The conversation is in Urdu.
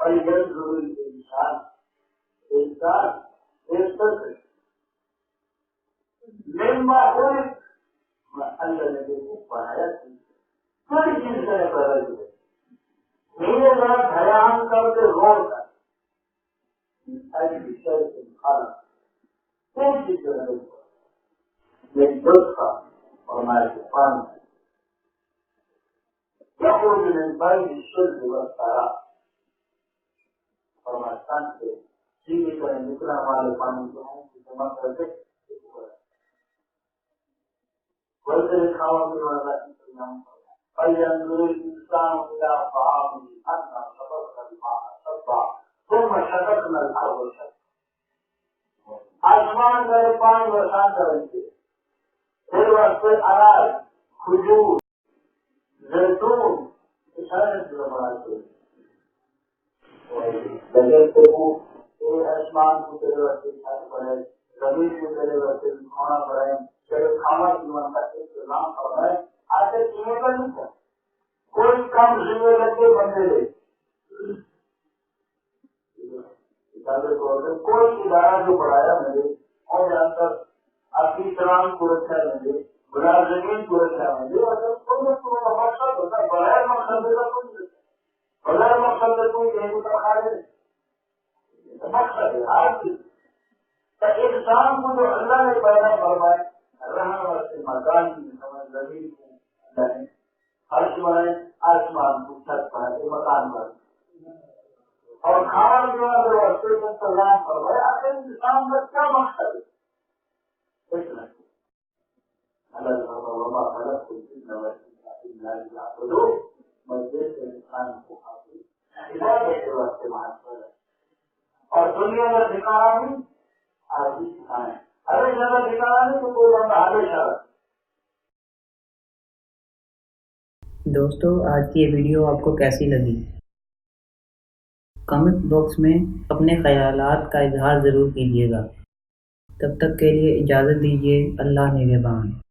فَلْيَنْظُرِ الْإِنسَانُ انسان مما خلق اللہ نے دیکھو بنایا کوئی چیز کا پیدا کیا میرے ساتھ حیران کر کے غور کر کوئی چیز کا ایک دوست کا اور ہمارے پانی يخرج من بين الصلب والتراب فرمان سے سیدھی طرح نکلا ہمارے پانی جو ہے جمع کر کے ویسے کھاوا پینے والا انتظام فَلْيَنْظُرِ الْإِنسَانُ إِلَىٰ طَعَامِهِ أَنَّا صَبَبْنَا الْمَاءَ صَبًّا ثُمَّ شَقَقْنَا الْأَرْضَ شَقًّا آسمان کا پانی برسان کریں گے پھر واسطے اناج کھجور زیتون اشارے سے بناتے ہیں آسمان کو تیرے واسطے چھت پڑے زمین کو تیرے واسطے کھانا پڑے تیرے کھانا جیون کا انتظام کرنا ہے آتے چیزیں کا نہیں تھا کوئی کم ذمہ لگے بندے لے کوئی ادارہ جو بڑھایا ملے اور اندر اپنی سلام کو رکھا ملے ملازمین کو رکھا ملے اگر کوئی مقصد ہوتا ہے بغیر مقصد کا کوئی بغیر مقصد کا کوئی نہیں کھا لے مقصد ہے ہر چیز انسان کو جو اللہ نے پیدا فرمائے رہنے واسطے مکان کی سمجھ زمین کو اللہ نے فرش بنائے آسمان کو چھت بنائے مکان بنائے اور کھانا پینا جو واسطے انتظام فرمائے آخر انسان کا کیا مقصد ہے اللہ وبا خلق کو مسجد سے انسان کو حاصل ہدایت کے واسطے محفوظ ہے اور دنیا کا ٹھکانا نہیں آدمی ٹھکانا ہے ہر ایک جگہ ٹھکانا نہیں تو کوئی بندہ ہمیشہ دوستو آج کی یہ ویڈیو آپ کو کیسی لگی؟ کمنٹ باکس میں اپنے خیالات کا اظہار ضرور کیجیے گا۔ تب تک کے لیے اجازت دیجیے۔ اللہ نگہبان۔